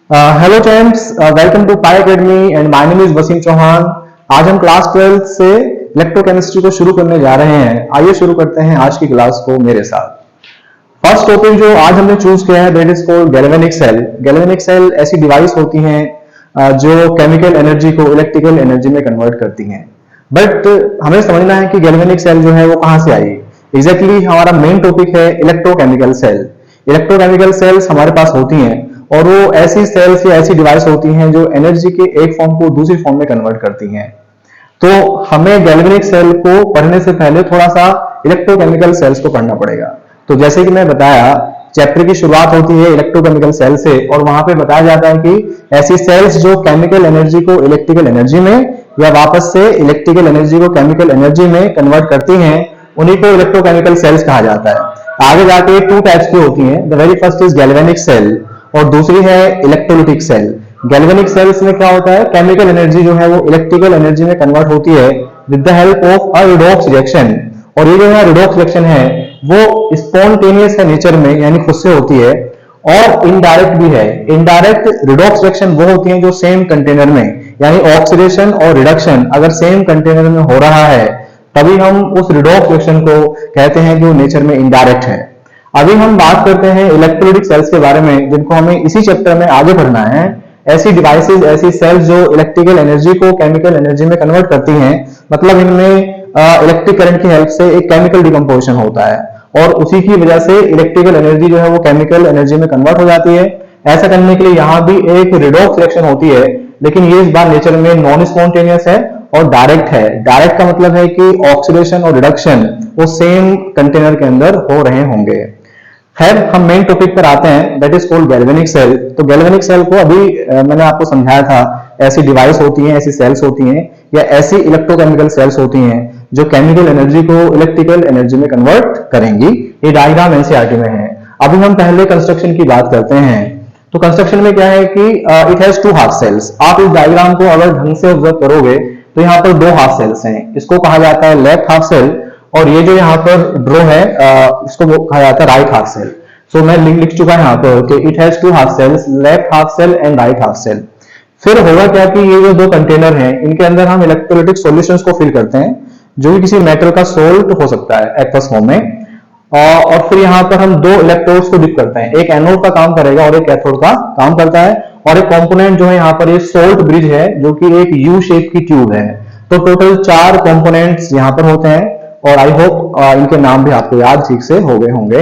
Hello friends, welcome to Pi Academy and my name is Wasim Chauhan. आज हम class 12 से electrochemistry को शुरू करने जा रहे हैं। आइए शुरू करते हैं आज की क्लास को मेरे साथ। फर्स्ट टॉपिक जो आज हमने चूज किया है that is called galvanic cell. Galvanic cell ऐसी डिवाइस होती हैं जो केमिकल एनर्जी को इलेक्ट्रिकल एनर्जी में कन्वर्ट करती हैं। बट हमें समझना है कि गैल्वेनिक सेल जो है वो कहां से आई। एग्जैक्टली हमारा मेन टॉपिक है इलेक्ट्रोकेमिकल सेल। इलेक्ट्रोकेमिकल सेल्स हमारे पास होती हैं और वो ऐसी सेल्स या ऐसी डिवाइस होती हैं जो एनर्जी के एक फॉर्म को दूसरी फॉर्म में कन्वर्ट करती हैं। तो हमें गैल्वेनिक सेल को पढ़ने से पहले थोड़ा सा इलेक्ट्रोकेमिकल सेल्स को पढ़ना पड़ेगा। तो जैसे कि मैं बताया, चैप्टर की शुरुआत होती है इलेक्ट्रोकेमिकल सेल से और वहां पे बताया जाता है कि ऐसी सेल्स जो केमिकल एनर्जी को इलेक्ट्रिकल एनर्जी में या वापस से इलेक्ट्रिकल एनर्जी को केमिकल एनर्जी में कन्वर्ट करती हैं, उन्हीं को इलेक्ट्रोकेमिकल सेल्स कहा जाता है। आगे जाके टू टाइप्स की होती हैं। The very first is galvanic cell और दूसरी है इलेक्ट्रोलिटिक सेल। गैल्वेनिक सेल्स में क्या होता है, केमिकल एनर्जी जो है वो इलेक्ट्रिकल एनर्जी में कन्वर्ट होती है with the help of a redox reaction. और ये जो है रिडॉक्स रिएक्शन है वो स्पॉन्टेनियस है नेचर में, यानी खुद से होती है, और इनडायरेक्ट भी है। इनडायरेक्ट रिडॉक्स रिएक्शन वो होती है जो सेम कंटेनर में, यानी ऑक्सीडेशन और रिडक्शन अगर सेम कंटेनर में हो रहा है तभी हम उस रिडॉक्स रिएक्शन को कहते हैं जो नेचर में इनडायरेक्ट है। अभी हम बात करते हैं इलेक्ट्रोलिटिक सेल्स के बारे में, जिनको हमें इसी चैप्टर में आगे पढ़ना है। ऐसी डिवाइसेस, ऐसी सेल्स जो इलेक्ट्रिकल एनर्जी को केमिकल एनर्जी में कन्वर्ट करती हैं, मतलब इनमें इलेक्ट्रिक करंट की हेल्प से एक केमिकल डिकम्पोजिशन होता है और उसी की वजह से इलेक्ट्रिकल एनर्जी जो है वो केमिकल एनर्जी में कन्वर्ट हो जाती है। ऐसा करने के लिए यहाँ भी एक रिडॉक्स रिएक्शन होती है, लेकिन ये इस बार नेचर में नॉन स्पॉन्टेनियस है और डायरेक्ट है। डायरेक्ट का मतलब है कि ऑक्सीडेशन और रिडक्शन वो सेम कंटेनर के अंदर हो रहे होंगे। खैर, हम मेन टॉपिक पर आते हैं, that is called galvanic cell. तो गैल्वेनिक सेल को अभी मैंने आपको समझाया था, ऐसी डिवाइस होती हैं, ऐसी सेल्स होती हैं या ऐसी इलेक्ट्रोकेमिकल सेल्स होती हैं जो केमिकल एनर्जी को इलेक्ट्रिकल एनर्जी में कन्वर्ट करेंगी। ये डायग्राम एनसीईआरटी में है। अभी हम पहले कंस्ट्रक्शन की बात करते हैं। तो कंस्ट्रक्शन में क्या है कि it has two half cells. आप इस डायग्राम को अगर ढंग से ऑब्जर्व करोगे तो यहाँ पर दो हाफ सेल्स हैं। इसको कहा जाता है लेफ्ट हाफ सेल और ये जो यहाँ पर ड्रॉ है इसको कहा जाता है राइट हाफ सेल। सो मैं लिख चुका है यहाँ पर कि it has two half cells, left half cell and right half cell. फिर होगा क्या कि ये जो दो कंटेनर हैं इनके अंदर हम इलेक्ट्रोलाइटिक सॉल्यूशंस को फिल करते हैं, जो कि किसी मेटल का सोल्ट हो सकता है एक्वस फॉर्म में। और फिर यहाँ पर हम दो इलेक्ट्रोड्स को डिप करते हैं, एक एनोड का काम करेगा और एक कैथोड का काम करता है। और एक कंपोनेंट जो है यहाँ पर ये सोल्ट ब्रिज है, जो कि एक यू शेप की ट्यूब है। तो टोटल 4 कंपोनेंट्स यहाँ पर होते हैं और आई होप इनके नाम भी आपको याद ठीक से हो गए होंगे।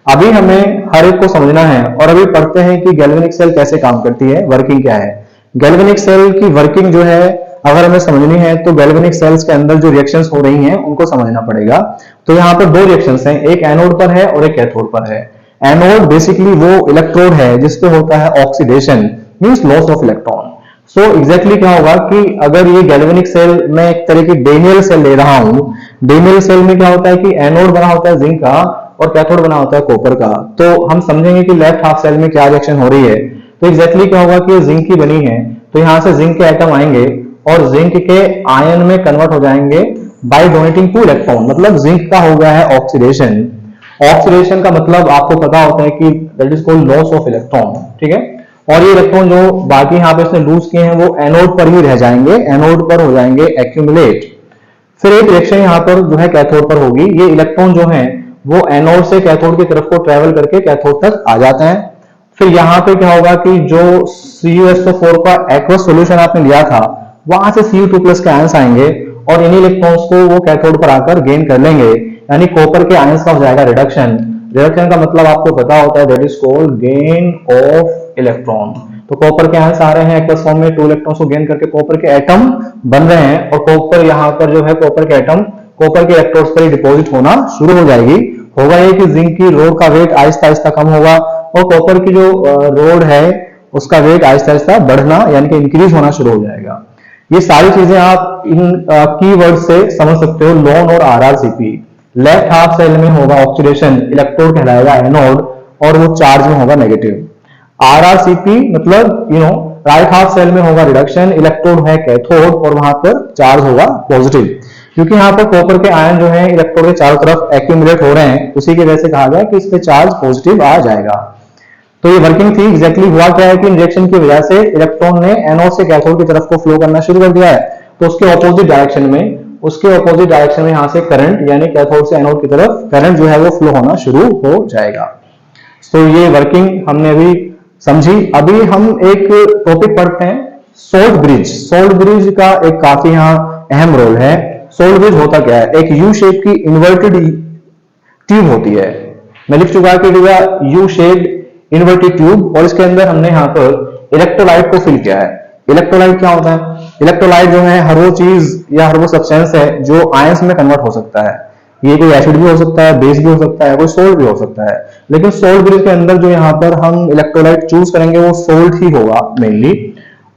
अभी हमें हर एक को समझना है और अभी पढ़ते हैं कि गैल्वेनिक सेल कैसे काम करती है, वर्किंग क्या है। गैल्वेनिक सेल की वर्किंग जो है अगर हमें समझनी है तो गैल्वेनिक सेल्स के अंदर जो रिएक्शंस हो रही हैं उनको समझना पड़ेगा। तो यहाँ पर दो रिएक्शंस हैं, एक एनोड पर है और एक कैथोड पर है। एनोड बेसिकली वो इलेक्ट्रोड है जिसपे होता है oxidation, means loss of electron. So exactly क्या होगा कि अगर ये गैल्वेनिक सेल में एक तरह की डेनियल सेल ले रहा हूं, डेनियल सेल में क्या होता है कि एनोड बना होता है जिंक का और कैथोड बना होता है कॉपर का। तो हम समझेंगे कि लेफ्ट हाफ सेल में क्या रिएक्शन हो रही है। तो एग्जैक्टली क्या होगा कि ये जिंक की बनी है, तो यहां से जिंक के एटम आएंगे और जिंक के आयन में कन्वर्ट हो जाएंगे बाय डोनेटिंग 2 इलेक्ट्रॉन। मतलब जिंक का हो गया है ऑक्सीडेशन। ऑक्सीडेशन का मतलब आपको पता होता है कि that is called loss of electron, ठीक है। और ये इलेक्ट्रॉन जो बाकी यहाँ पे इसने लूज किए हैं वो एनोड पर ही रह जाएंगे, एनोड पर हो जाएंगे एक्यूमुलेट। फिर एक रिएक्शन यहाँ पर जो है कैथोड पर होगी। ये इलेक्ट्रॉन जो है वो एनोड से कैथोड की तरफ को ट्रेवल करके कैथोड तक आ जाते हैं। फिर यहाँ पे क्या होगा कि जो CuSO4 का एक्वस सॉल्यूशन आपने लिया था वहां से Cu2+ के आयंस आएंगे और इन इलेक्ट्रॉन्स को वो कैथोड पर आकर गेन कर लेंगे, यानी कॉपर के आयंस का हो जाएगा रिडक्शन। रिडक्शन का मतलब आपको पता होता है, that is called gain of electron. तो कॉपर के आयंस आ रहे हैं एक्वस फॉर्म में, 2 इलेक्ट्रॉन्स को गेन करके कॉपर के एटम बन रहे हैं और कॉपर यहाँ पर जो है कॉपर के एटम कॉपर के इलेक्ट्रोड्स पर डिपॉजिट होना शुरू हो जाएगी। होगा ये कि जिंक की रोड का वेट आहिस्ता आहिस्ता कम होगा और कॉपर की जो रोड है उसका वेट आहिस्ता आहिस्ता बढ़ना यानी कि इंक्रीज होना शुरू हो जाएगा। ये सारी चीजें आप इन कीवर्ड से समझ सकते हो, लोन और RRCP। लेफ्ट हाफ सेल में होगा ऑक्सीडेशन, इलेक्ट्रोड कहलाएगा एनोड और वो चार्ज में होगा नेगेटिव। RRCP मतलब राइट हाफ सेल में होगा रिडक्शन, इलेक्ट्रोड है कैथोड और वहां पर चार्ज होगा पॉजिटिव। क्योंकि यहाँ पर कॉपर के आयन जो है इलेक्ट्रोड के चारों तरफ एक्यूमुलेट हो रहे हैं, उसी की वजह से कहा गया कि इस पे चार्ज पॉजिटिव आ जाएगा। तो ये वर्किंग थी। एग्जैक्टली हुआ क्या है कि इंजेक्शन की वजह से इलेक्ट्रॉन ने एनोड से कैथोड की तरफ को फ्लो करना शुरू कर दिया है, तो उसके ऑपोजिट डायरेक्शन में यहां से करंट यानी कैथोड से एनोड की तरफ करंट जो है वो फ्लो होना शुरू हो जाएगा। तो ये वर्किंग हमने अभी समझी। अभी हम एक टॉपिक पढ़ते हैं, सोल्ट ब्रिज। सोल्ट ब्रिज का एक काफी यहाँ अहम रोल है। सोल्ट ब्रिज होता क्या है? एक यू शेप की इन्वर्टेड ट्यूब होती है। मैं लिख चुका कि यू शेप इन्वर्टेड ट्यूब, और इसके अंदर हमने यहाँ पर इलेक्ट्रोलाइट को फिल किया है। इलेक्ट्रोलाइट क्या होता है? इलेक्ट्रोलाइट जो है हर वो चीज या हर वो सब्सटेंस है जो आयंस में कन्वर्ट हो सकता है। ये कोई एसिड भी हो सकता है, बेस भी हो सकता है, कोई सोल्ट भी हो सकता है। लेकिन सोल्ट ब्रिज के अंदर जो यहाँ पर हम इलेक्ट्रोलाइट चूज करेंगे वो सोल्ट ही होगा मेनली।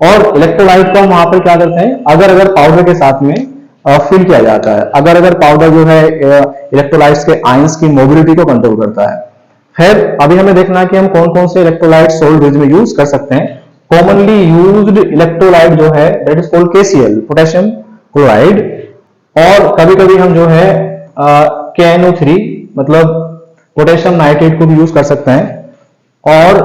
और इलेक्ट्रोलाइट को हम वहां पर क्या करते हैं, अगर पाउडर के साथ में फिल किया जाता है, अगर पाउडर जो है इलेक्ट्रोलाइट्स के आयंस की मोबिलिटी को कंट्रोल करता है। खैर अभी हमें देखना है कि हम कौन कौन से इलेक्ट्रोलाइट सोल्ट ब्रिज में यूज कर सकते हैं। कॉमनली यूज्ड इलेक्ट्रोलाइट जो है that is called KCl, potassium chloride. और कभी कभी हम जो है KNO3 मतलब पोटेशियम नाइट्रेट को भी यूज कर सकते हैं। और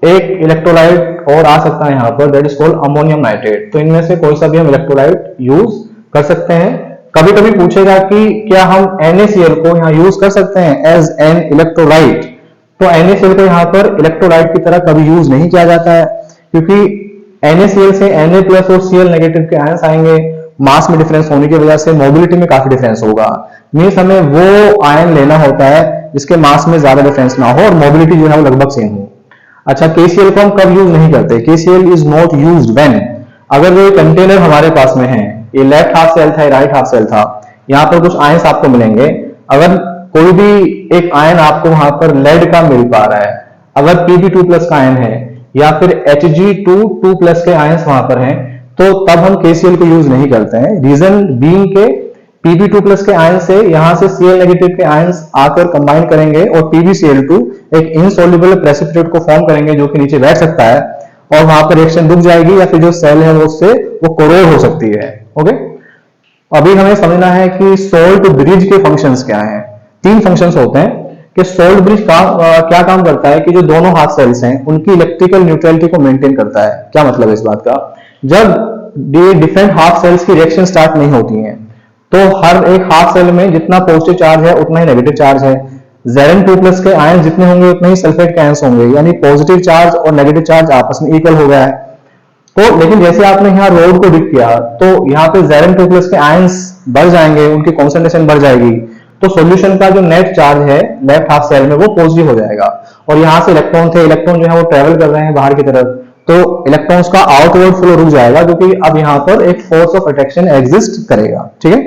एक इलेक्ट्रोलाइट और आ सकता है यहाँ पर that is called ammonium nitrate. तो इनमें से कोई सा भी हम इलेक्ट्रोलाइट यूज कर सकते हैं। कभी कभी पूछेगा कि क्या हम NaCl को यहाँ यूज कर सकते हैं एज एन इलेक्ट्रोलाइट। तो NaCl को यहाँ पर इलेक्ट्रोलाइट की तरह कभी यूज नहीं किया जाता है, क्योंकि NaCl से Na प्लस और Cl नेगेटिव के आयंस आएंगे। मास में डिफरेंस होने की वजह से मोबिलिटी में काफी डिफरेंस होगा। मीन्स हमें वो आयन लेना होता है जिसके मास में ज्यादा डिफरेंस ना हो और मोबिलिटी जो है वो लगभग सेम हो। अच्छा, KCl को हम कब यूज नहीं करते? KCl is not used when, अगर वो कंटेनर हमारे पास में है, ये लेफ्ट हाफ सेल था, राइट हाफ सेल था, यहाँ पर कुछ आयंस आपको मिलेंगे। अगर कोई भी एक आयन आपको वहां पर लेड का मिल पा रहा है, अगर Pb2 प्लस का आयन है या फिर Hg2 2 प्लस के आयंस वहां पर हैं, तो तब हम KCl को यूज नहीं करते हैं। रीजन बीइंग के Pb2 प्लस के आयन से यहां से Cl नेगेटिव के आयंस आकर कंबाइन करेंगे और PbCl2 एक इनसॉल्युबल प्रेसिपिटेट को फॉर्म करेंगे जो कि नीचे बैठ सकता है और वहां पर रिएक्शन रुक जाएगी या फिर जो सेल है वो उससे वो कोरोड हो सकती है। ओके, अभी हमें समझना है कि सोल्ट ब्रिज के फंक्शंस क्या हैं। 3 फंक्शंस होते हैं कि सोल्ट ब्रिज क्या काम करता है कि जो दोनों हाफ सेल्स हैं उनकी इलेक्ट्रिकल न्यूट्रलिटी को मेंटेन करता है। क्या मतलब है इस बात का? जब डिफरेंट हाफ सेल्स की रिएक्शन स्टार्ट नहीं होती हैं तो हर एक हाफ सेल में जितना पॉजिटिव चार्ज है उतना ही नेगेटिव चार्ज है। Zn2 प्लस के आयन जितने होंगे उतने ही सल्फेट के आयंस होंगे, यानी पॉजिटिव चार्ज और नेगेटिव चार्ज आपस में इक्वल हो गया है। तो लेकिन जैसे आपने यहाँ रोड को डिक किया तो यहाँ पे Zn2 प्लस के आयंस बढ़ जाएंगे, उनकी कॉन्सेंट्रेशन बढ़ जाएगी, तो सॉल्यूशन का जो नेट चार्ज है लेफ्ट हाफ सेल में वो पॉजिटिव हो जाएगा। और यहाँ से इलेक्ट्रॉन थे, इलेक्ट्रॉन जो है वो ट्रेवल कर रहे हैं बाहर की तरफ, तो इलेक्ट्रॉन्स का आउटवर्ड फ्लो रुक जाएगा क्योंकि अब यहाँ पर एक फोर्स ऑफ अट्रैक्शन एग्जिस्ट करेगा। ठीक है।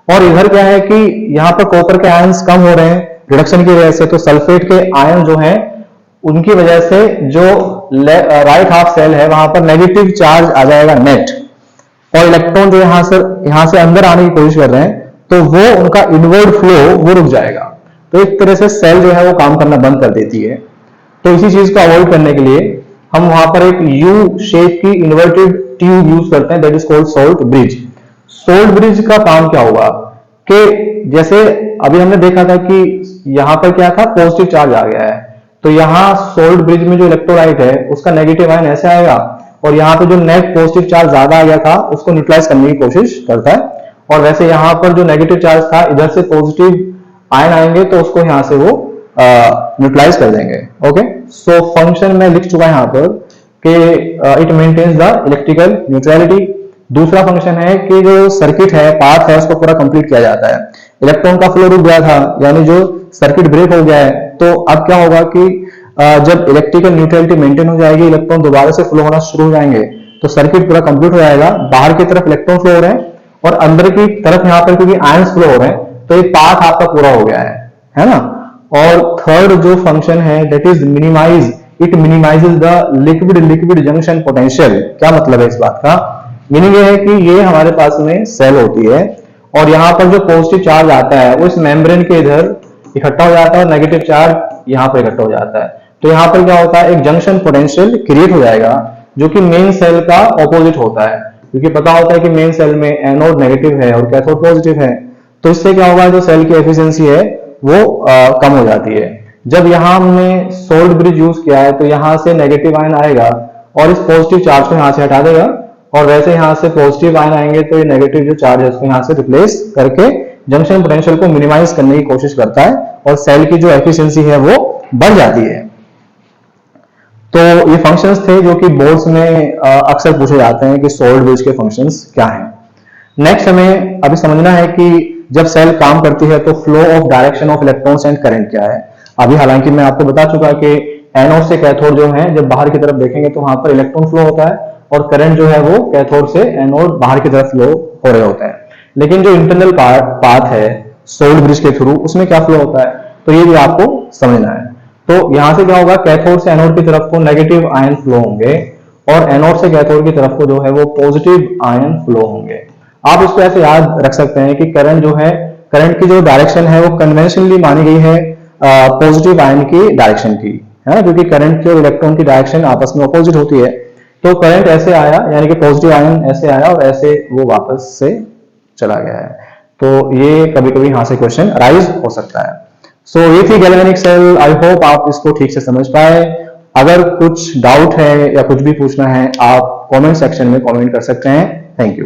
और इधर क्या है कि यहाँ पर कॉपर के आयंस कम हो रहे हैं रिडक्शन की वजह से, तो सल्फेट के आयन जो हैं उनकी वजह से जो राइट हाफ सेल है वहां पर नेगेटिव चार्ज आ जाएगा नेट, और इलेक्ट्रॉन जो यहाँ से अंदर आने की कोशिश कर रहे हैं तो वो उनका इनवर्ड फ्लो वो रुक जाएगा। तो एक तरह से सेल जो है वो काम करना बंद कर देती है। तो इसी चीज को अवॉइड करने के लिए हम वहां पर एक यू शेप की इन्वर्टेड ट्यूब यूज करते हैं that is called salt bridge. Salt bridge का काम क्या होगा कि जैसे अभी हमने देखा था कि यहाँ पर क्या था, पॉजिटिव चार्ज आ गया है, तो यहाँ सोल्ट ब्रिज में जो इलेक्ट्रोलाइट है उसका नेगेटिव आयन ऐसे आएगा और यहाँ पे जो नेट पॉजिटिव चार्ज ज्यादा आ गया था उसको न्यूट्रलाइज करने की कोशिश करता है, और वैसे यहाँ पर जो नेगेटिव चार्ज था इधर से पॉजिटिव आयन आएंगे तो उसको यहाँ से वो न्यूट्रलाइज कर देंगे। ओके, सो फंक्शन में लिख चुका है यहाँ पर कि it maintains the electrical neutrality. दूसरा फंक्शन है कि जो सर्किट है, पाथ है, उसको पूरा कंप्लीट किया जाता है। इलेक्ट्रॉन का फ्लो रुक गया था यानी जो सर्किट ब्रेक हो गया है, तो अब क्या होगा कि जब इलेक्ट्रिकल न्यूट्रलिटी मेंटेन हो जाएगी, इलेक्ट्रॉन दोबारा से फ्लो होना शुरू हो जाएंगे, तो सर्किट पूरा कंप्लीट हो जाएगा। बाहर की तरफ इलेक्ट्रॉन फ्लो हो रहे हैं और अंदर की तरफ यहाँ पर क्योंकि आयंस फ्लो हो रहे हैं तो ये पाथ आपका पूरा हो गया है ना। और थर्ड जो फंक्शन है that is minimise, it minimises the liquid junction potential. क्या मतलब है इस बात का? मीनिंग ये है कि ये हमारे पास में सेल होती है और यहाँ पर जो पॉजिटिव चार्ज आता है वो इस मेम्ब्रेन के इधर इकट्ठा हो जाता है और नेगेटिव चार्ज यहाँ पर इकट्ठा हो जाता है। तो यहाँ पर क्या होता है, एक जंक्शन पोटेंशियल क्रिएट हो जाएगा जो कि मेन सेल का ऑपोजिट होता है, क्योंकि पता होता है कि मेन सेल में एनोड नेगेटिव है और कैथोड पॉजिटिव है। तो इससे क्या होगा, जो सेल की एफिशिएंसी है वो कम हो जाती है। जब यहाँ हमने सोल्ड ब्रिज यूज किया है तो यहाँ से नेगेटिव आयन आएगा और इस पॉजिटिव चार्ज को यहाँ से हटा देगा, और वैसे यहाँ से पॉजिटिव आयन आएंगे तो ये नेगेटिव जो चार्ज है उसको यहाँ से रिप्लेस करके जंक्शन पोटेंशियल को मिनिमाइज करने की कोशिश करता है और सेल की जो एफिशिएंसी है वो बढ़ जाती है। तो ये फंक्शंस थे जो कि बोर्ड्स में अक्सर पूछे जाते हैं कि सोल्ड ब्रिज के फंक्शंस क्या हैं। नेक्स्ट हमें अभी समझना है कि जब सेल काम करती है तो flow of direction of electrons and current क्या है। अभी हालांकि मैं आपको बता चुका कि एनोड से कैथोड जो है जब बाहर की तरफ देखेंगे तो वहां पर इलेक्ट्रॉन फ्लो होता है और करंट जो है वो कैथोड से एनोड बाहर की तरफ फ्लो हो रहे होते हैं। लेकिन जो इंटरनल पाथ है सोल्ड ब्रिज के थ्रू उसमें क्या फ्लो होता है, तो ये भी आपको समझना है। तो यहां से क्या होगा, कैथोड से एनोड की तरफ को नेगेटिव आयन फ्लो होंगे और एनोड से कैथोड की तरफ को जो है वो पॉजिटिव आयन फ्लो होंगे। आप इसको ऐसे याद रख सकते हैं कि करंट जो है, करंट की जो डायरेक्शन है वो कन्वेंशनली मानी गई है पॉजिटिव आयन की डायरेक्शन की, है ना, क्योंकि करंट की और इलेक्ट्रॉन की डायरेक्शन आपस में अपोजिट होती है। तो करंट ऐसे आया यानी कि पॉजिटिव आयन ऐसे आया और ऐसे वो वापस से चला गया है। तो ये कभी कभी यहां से क्वेश्चन राइज हो सकता है। सो ये थी गैल्वेनिक सेल। आई होप आप इसको ठीक से समझ पाए। अगर कुछ डाउट है या कुछ भी पूछना है आप कमेंट सेक्शन में कमेंट कर सकते हैं। Thank you.